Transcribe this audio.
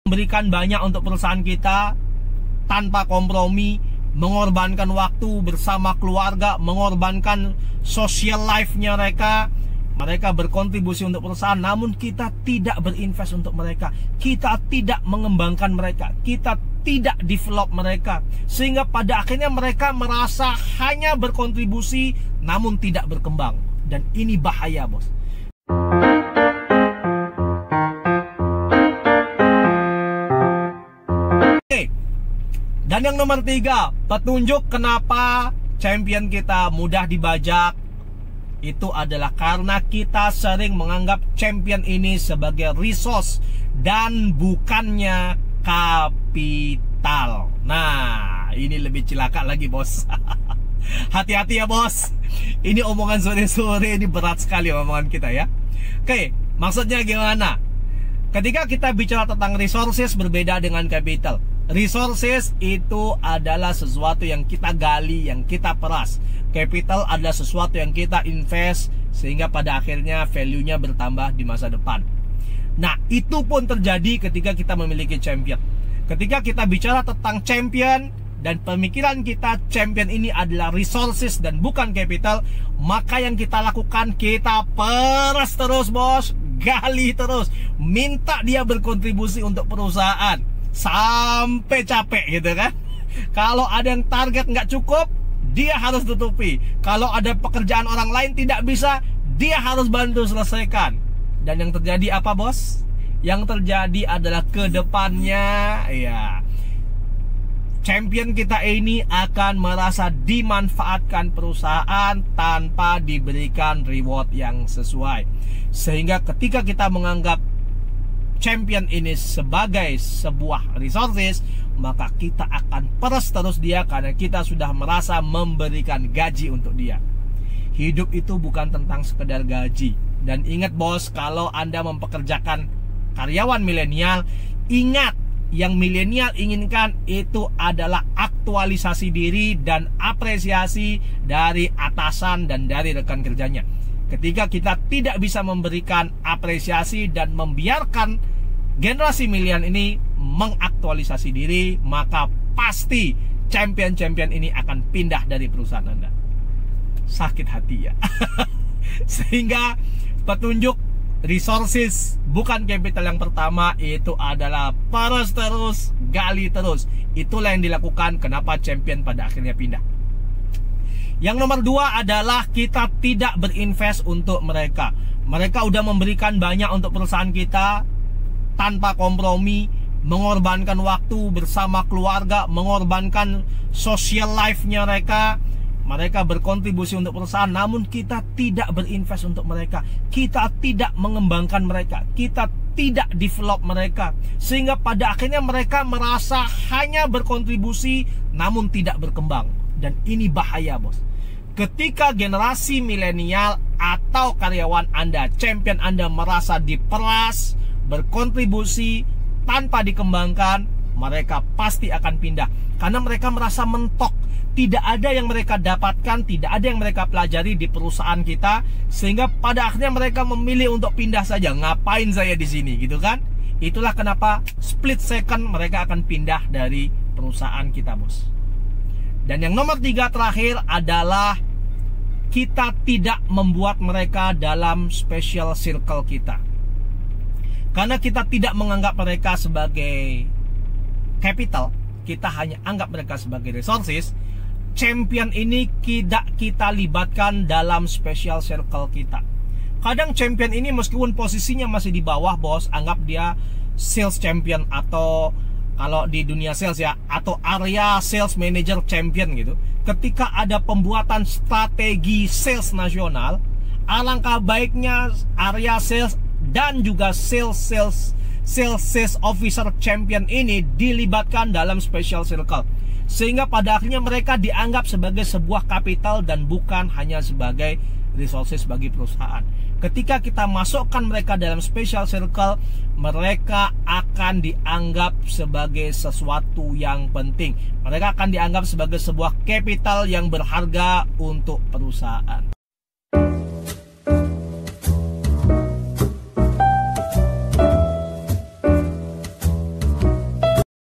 Memberikan banyak untuk perusahaan kita tanpa kompromi, mengorbankan waktu bersama keluarga, mengorbankan social life-nya mereka. Mereka berkontribusi untuk perusahaan, namun kita tidak berinvest untuk mereka. Kita tidak mengembangkan mereka. Kita tidak develop mereka. Sehingga pada akhirnya mereka merasa hanya berkontribusi, namun tidak berkembang. Dan ini bahaya, bos. Oke. Dan yang nomor 3, petunjuk kenapa champion kita mudah dibajak. Itu adalah karena kita sering menganggap champion ini sebagai resource dan bukannya kapital. Nah, ini lebih cilaka lagi, bos. Hati-hati ya, bos. Ini omongan sore-sore, ini berat sekali omongan kita ya. Oke, maksudnya gimana? Ketika kita bicara tentang resources berbeda dengan capital. Resources itu adalah sesuatu yang kita gali, yang kita peras. Capital adalah sesuatu yang kita invest sehingga pada akhirnya value-nya bertambah di masa depan. Nah, itu pun terjadi ketika kita memiliki champion. Ketika kita bicara tentang champion dan pemikiran kita champion ini adalah resources dan bukan capital, maka yang kita lakukan, kita peras terus, bos. Gali terus, minta dia berkontribusi untuk perusahaan sampai capek gitu kan. Kalau ada yang target nggak cukup, dia harus tutupi. Kalau ada pekerjaan orang lain tidak bisa, dia harus bantu selesaikan. Dan yang terjadi apa, bos? Yang terjadi adalah ke depannya ya, champion kita ini akan merasa dimanfaatkan perusahaan tanpa diberikan reward yang sesuai. Sehingga ketika kita menganggap champion ini sebagai sebuah resources, maka kita akan peras terus dia karena kita sudah merasa memberikan gaji untuk dia. Hidup itu bukan tentang sekedar gaji. Dan ingat, bos, kalau Anda mempekerjakan karyawan milenial, ingat, yang milenial inginkan itu adalah aktualisasi diri dan apresiasi dari atasan dan dari rekan kerjanya. Ketika kita tidak bisa memberikan apresiasi dan membiarkan generasi milenial ini mengaktualisasi diri, maka pasti champion-champion ini akan pindah dari perusahaan Anda. Sakit hati ya. Sehingga petunjuk resources bukan capital yang pertama itu adalah peras terus, gali terus. Itulah yang dilakukan kenapa champion pada akhirnya pindah. Yang nomor 2 adalah kita tidak berinvest untuk mereka. Mereka udah memberikan banyak untuk perusahaan kita tanpa kompromi, mengorbankan waktu bersama keluarga, mengorbankan social life-nya mereka. Mereka berkontribusi untuk perusahaan, namun kita tidak berinvest untuk mereka. Kita tidak mengembangkan mereka. Kita tidak develop mereka. Sehingga pada akhirnya mereka merasa hanya berkontribusi, namun tidak berkembang. Dan ini bahaya, bos. Ketika generasi milenial atau karyawan Anda, champion Anda merasa diperas, berkontribusi, tanpa dikembangkan, mereka pasti akan pindah. Karena mereka merasa mentok. Tidak ada yang mereka dapatkan, tidak ada yang mereka pelajari di perusahaan kita, sehingga pada akhirnya mereka memilih untuk pindah saja. Ngapain saya di sini, gitu kan? Itulah kenapa split second mereka akan pindah dari perusahaan kita, bos. Dan yang nomor 3 terakhir adalah kita tidak membuat mereka dalam special circle kita. Karena kita tidak menganggap mereka sebagai capital, kita hanya anggap mereka sebagai resources. Champion ini tidak kita libatkan dalam special circle kita. Kadang champion ini meskipun posisinya masih di bawah, bos, anggap dia sales champion atau kalau di dunia sales ya, atau area sales manager champion gitu. Ketika ada pembuatan strategi sales nasional, alangkah baiknya area sales dan juga sales officer champion ini dilibatkan dalam special circle. Sehingga pada akhirnya mereka dianggap sebagai sebuah kapital dan bukan hanya sebagai resources bagi perusahaan. Ketika kita masukkan mereka dalam special circle, mereka akan dianggap sebagai sesuatu yang penting. Mereka akan dianggap sebagai sebuah capital yang berharga untuk perusahaan.